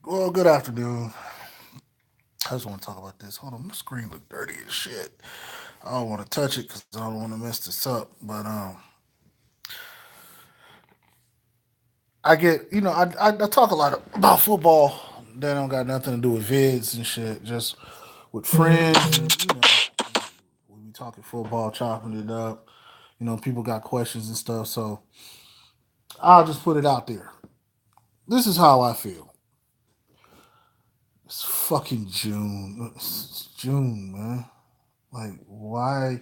Well, good afternoon. I just want to talk about this. Hold on, my screen look dirty as shit. I don't want to touch it because I don't want to mess this up. But I get I talk a lot about football. That don't got nothing to do with vids and shit. Just with friends, and, we be talking football, chopping it up. People got questions and stuff. So I'll just put it out there. This is how I feel. It's fucking June. It's June, man. Like, why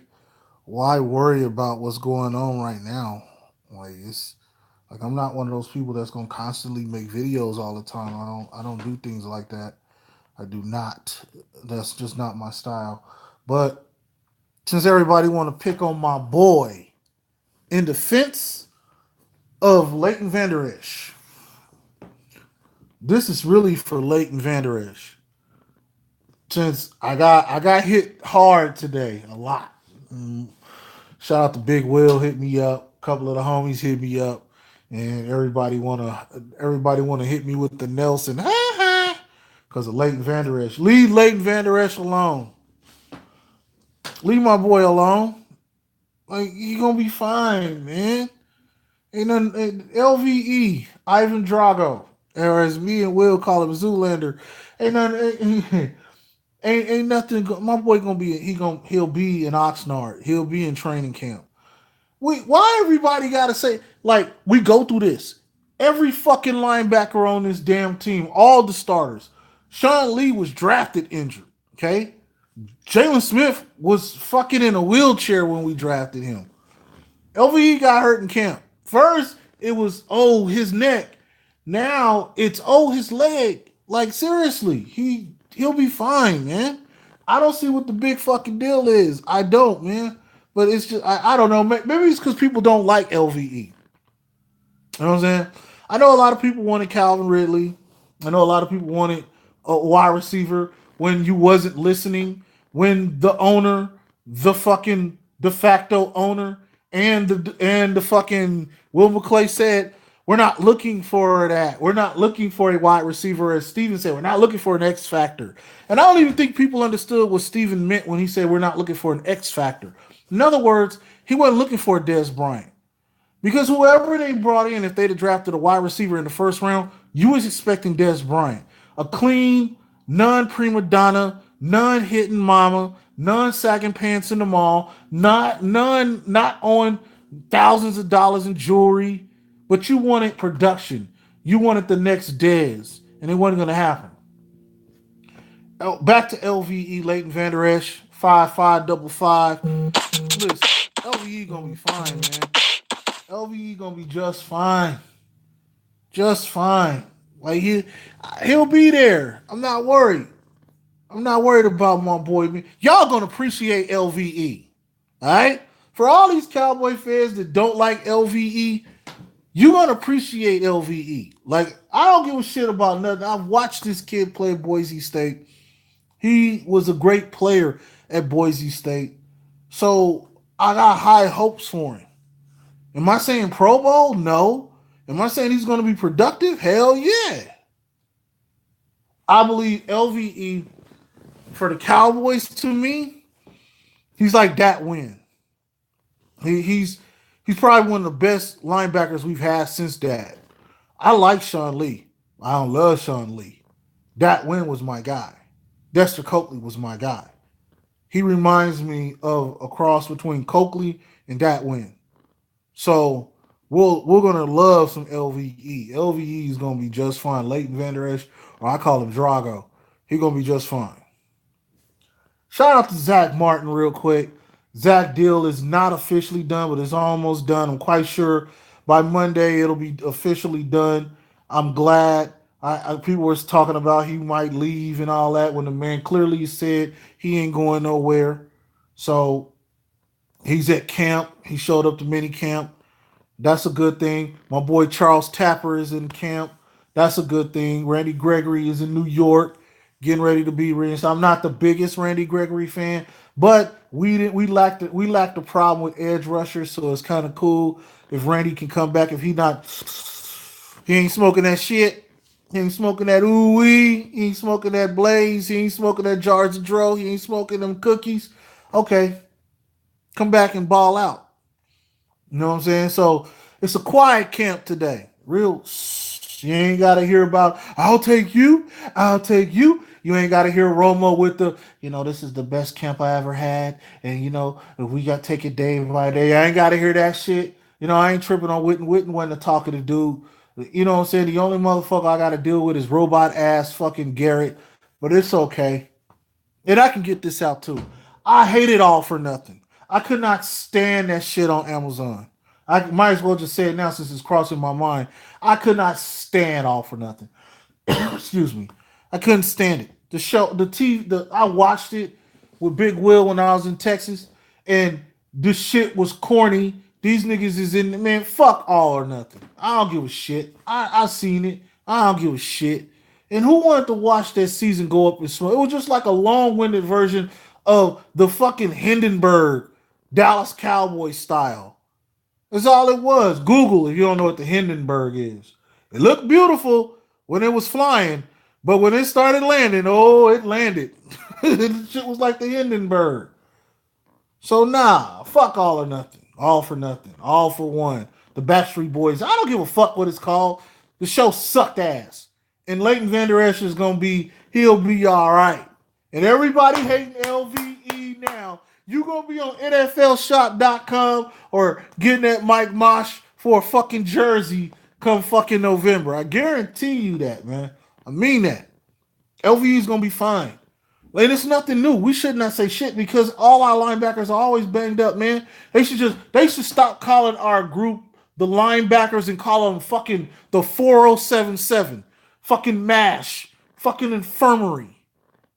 worry about what's going on right now? Like, it's like I'm not one of those people that's gonna constantly make videos all the time. I don't do things like that. I do not. That's just not my style. But since everybody want to pick on my boy in defense of Leighton Vander Esch, this is really for Leighton Vander Esch. Since I got hit hard today, a lot. Mm, Shout out to Big Will, hit me up. A couple of the homies hit me up, and everybody wanna hit me with the Nelson, because of Leighton Vander Esch. Leave Leighton Vander Esch alone. Leave my boy alone. Like, he gonna be fine, man. Ain't nothing. LVE Ivan Drago, or as me and Will call him, Zoolander. Ain't nothing. Ain't nothing. My boy gonna be. He'll be in Oxnard. He'll be in training camp. Why everybody gotta say, like, we go through this? Every fucking linebacker on this damn team, all the starters. Sean Lee was drafted injured. Okay, Jalen Smith was fucking in a wheelchair when we drafted him. LVE got hurt in camp. First, it was his neck. Now it's his leg. Like, seriously, he'll be fine, man. I don't see what the big fucking deal is. I don't, man. But it's just I don't know. Maybe it's because people don't like LVE. You know what I'm saying? I know a lot of people wanted Calvin Ridley. I know a lot of people wanted a wide receiver when you wasn't listening. When the owner, the fucking de facto owner, and the fucking Will McClay said, we're not looking for that. We're not looking for a wide receiver, as Steven said. We're not looking for an X factor. And I don't even think people understood what Steven meant when he said we're not looking for an X factor. In other words, he wasn't looking for a Dez Bryant. Because whoever they brought in, if they'd have drafted a wide receiver in the first round, you was expecting Dez Bryant. A clean, non-prima donna, non-hitting mama, non-sagging pants in the mall, not on thousands of dollars in jewelry, but you wanted production. You wanted the next Dez, and it wasn't going to happen. Back to LVE, Leighton Vander Esch, 5'5", 5'5". Listen, LVE gonna be fine, man. LVE gonna be just fine, just fine. Like, he'll be there. I'm not worried. I'm not worried about my boy. Y'all gonna appreciate LVE, all right? For all these Cowboy fans that don't like LVE, you gonna appreciate LVE. Like, I don't give a shit about nothing. I've watched this kid play at Boise State. He was a great player at Boise State, so I got high hopes for him. Am I saying Pro Bowl? No. Am I saying he's going to be productive? Hell yeah. I believe LVE for the Cowboys, to me, he's like that win. He's probably one of the best linebackers we've had since that. I like Sean Lee. I don't love Sean Lee. Dat Win was my guy. Dexter Coakley was my guy. He reminds me of a cross between Coakley and Dat Win. So we're gonna love some LVE. LVE is gonna be just fine. Leighton Vander Esch, or I call him Drago. He gonna be just fine. Shout out to Zach Martin real quick. Zach deal is not officially done, but it's almost done. I'm quite sure by Monday it'll be officially done. I'm glad. People were talking about he might leave and all that when the man clearly said he ain't going nowhere. So he's at camp. He showed up to mini camp. That's a good thing. My boy Charles Tapper is in camp. That's a good thing. Randy Gregory is in New York, getting ready to be reinstated. I'm not the biggest Randy Gregory fan, but we lacked a problem with edge rushers, so it's kind of cool if Randy can come back. If he ain't smoking that shit. He ain't smoking that ooh wee. He ain't smoking that blaze. He ain't smoking that jars of dro. He ain't smoking them cookies. Okay, come back and ball out. You know what I'm saying? So it's a quiet camp today. Real. You ain't got to hear about, I'll take you. I'll take you. You ain't got to hear Romo with the, this is the best camp I ever had. And, if we got to take it day by day, I ain't got to hear that shit. I ain't tripping on Witten. Witten wasn't a talkative dude. You know what I'm saying? The only motherfucker I got to deal with is robot ass fucking Garrett. But it's okay. And I can get this out too. I hate it all for nothing. I could not stand that shit on Amazon. I might as well just say it now since it's crossing my mind. I could not stand all for nothing. Excuse me. I couldn't stand it. The show, the TV, I watched it with Big Will when I was in Texas, and this shit was corny. These niggas is in the man. Fuck all or nothing. I don't give a shit. I seen it. I don't give a shit. And who wanted to watch that season go up in smoke? It was just like a long-winded version of the fucking Hindenburg Dallas Cowboys style. That's all it was. Google if you don't know what the Hindenburg is. It looked beautiful when it was flying, but when it started landing, oh, it landed. The shit was like the Hindenburg. So nah, fuck all or nothing. All for nothing. All for one. The Backstreet Boys. I don't give a fuck what it's called. The show sucked ass. And Leighton Vander Esch is gonna be, he'll be alright. And everybody hating LVE now, you gonna be on NFLshop.com or getting that Mike Mosh for a fucking jersey come fucking November. I guarantee you that, man. I mean that. LVE is gonna be fine. Like, it's nothing new. We should not say shit because all our linebackers are always banged up, man. They should stop calling our group the linebackers and call them fucking the 4077, fucking MASH, fucking infirmary.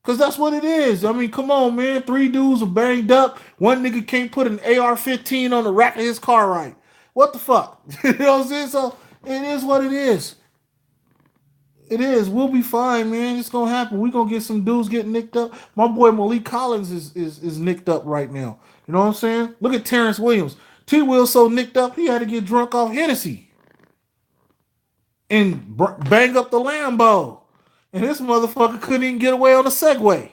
Cause that's what it is. I mean, come on, man. Three dudes are banged up. One nigga can't put an AR-15 on the rack of his car right. What the fuck? You know what I'm saying? So it is what it is. It is. We'll be fine, man. It's gonna happen. We gonna get some dudes getting nicked up. My boy Malik Collins is nicked up right now. You know what I'm saying? Look at Terrence Williams. T. Will so nicked up he had to get drunk off Hennessy and bang up the Lambo. And this motherfucker couldn't even get away on a Segway.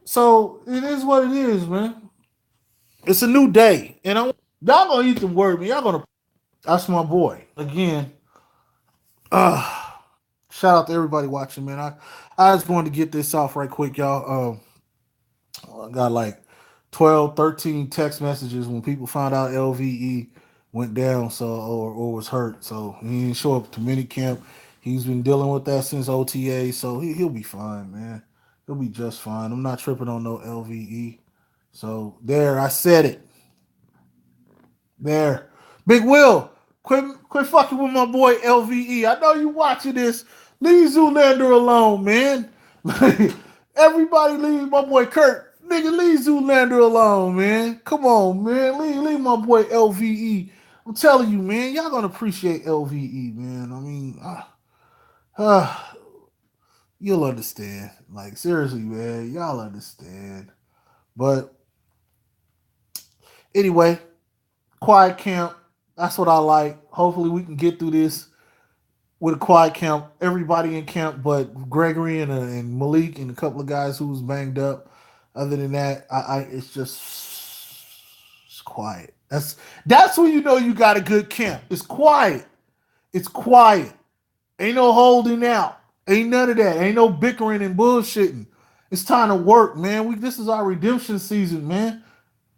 So it is what it is, man. It's a new day, and y'all gonna eat the word, man. Y'all gonna. That's my boy again. Shout out to everybody watching, man. I just wanted to get this off right quick, y'all. I got like 12, 13 text messages when people found out LVE went down, so or was hurt. So he didn't show up to minicamp. He's been dealing with that since OTA, so he'll be fine, man. He'll be just fine. I'm not tripping on no LVE. So there, I said it. There. Big Will, quit fucking with my boy LVE. I know you watching this. Leave Zoolander alone, man. Everybody leave my boy Kurt. Nigga, leave Zoolander alone, man. Come on, man. Leave my boy LVE. I'm telling you, man. Y'all gonna appreciate LVE, man. I mean, uh, you'll understand. Like, seriously, man. Y'all understand. But anyway, quiet camp. That's what I like. Hopefully we can get through this with a quiet camp. Everybody in camp but Gregory and Malik and a couple of guys who was banged up. Other than that, it's just it's quiet. That's when you know you got a good camp. It's quiet. It's quiet. Ain't no holding out. Ain't none of that. Ain't no bickering and bullshitting. It's time to work, man. This is our redemption season, man.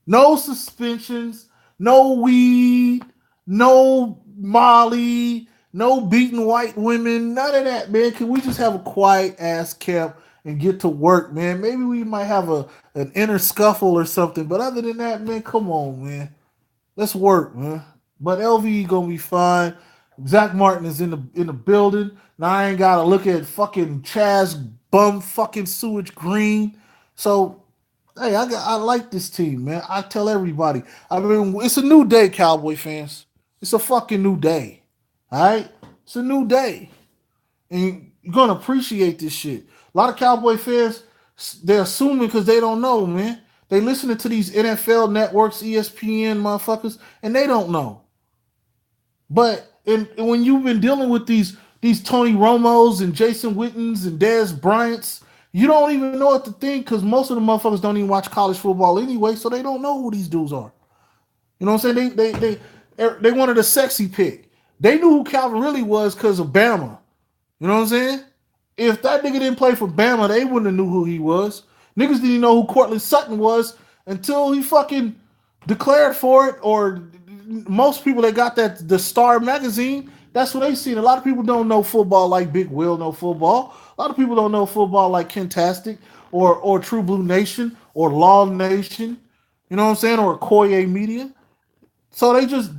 No suspensions, no weed, no Molly, no beating white women, none of that, man. Can we just have a quiet ass camp and get to work, man? Maybe we might have an inner scuffle or something, but other than that, man, come on, man. Let's work, man. But LVE gonna be fine. Zach Martin is in the building. Now I ain't gotta look at fucking Chaz bum fucking sewage green. So hey, I like this team, man. I tell everybody. I mean, it's a new day, Cowboy fans. It's a fucking new day. All right? It's a new day. And you're going to appreciate this shit. A lot of Cowboy fans, they're assuming because they don't know, man. They listening to these NFL networks, ESPN motherfuckers, and they don't know. But when you've been dealing with these these Tony Romos and Jason Wittens and Dez Bryants, you don't even know what to think because most of the motherfuckers don't even watch college football anyway, so they don't know who these dudes are. You know what I'm saying? They wanted a sexy pick. They knew who Calvin really was because of Bama. You know what I'm saying? If that nigga didn't play for Bama, they wouldn't have knew who he was. Niggas didn't know who Cortland Sutton was until he fucking declared for it. Or most people that got that the Star magazine, that's what they seen. A lot of people don't know football like Big Will know football. A lot of people don't know football like Kentastic or True Blue Nation or Law Nation. You know what I'm saying? Or Koye Media. So they just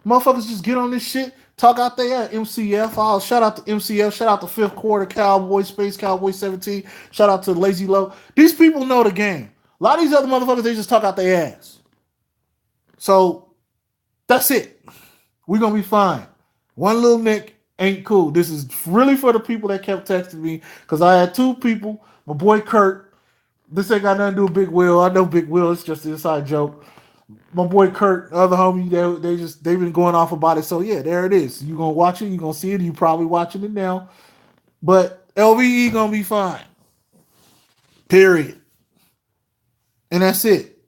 motherfuckers just get on this shit, talk out there at MCF. Oh, shout out to MCF, shout out to fifth quarter Cowboys, Space Cowboys 17, shout out to Lazy Low. These people know the game. A lot of these other motherfuckers, they just talk out their ass. So that's it. We're gonna be fine. One little Nick ain't cool. This is really for the people that kept texting me because I had two people. My boy Kurt. This ain't got nothing to do with Big Will. I know Big Will. It's just an inside joke. My boy Kurt, the other homie, they've been going off about it. So yeah, there it is. You gonna watch it, you gonna see it, you probably watching it now. But LVE gonna be fine. Period. And that's it.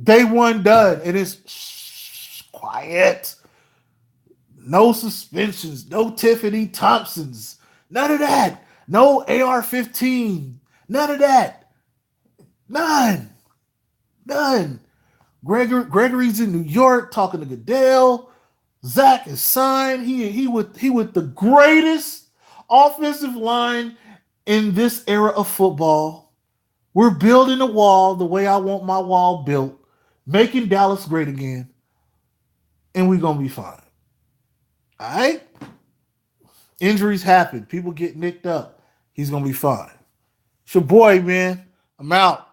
Day one done. And it's quiet. No suspensions, no Tiffany Thompsons, none of that. No AR-15, none of that. None. None. Gregory's in New York talking to Goodell. Zach is signed. He with the greatest offensive line in this era of football. We're building a wall the way I want my wall built, making Dallas great again, and we're gonna be fine. All right. Injuries happen. People get nicked up. He's gonna be fine. It's your boy, man. I'm out.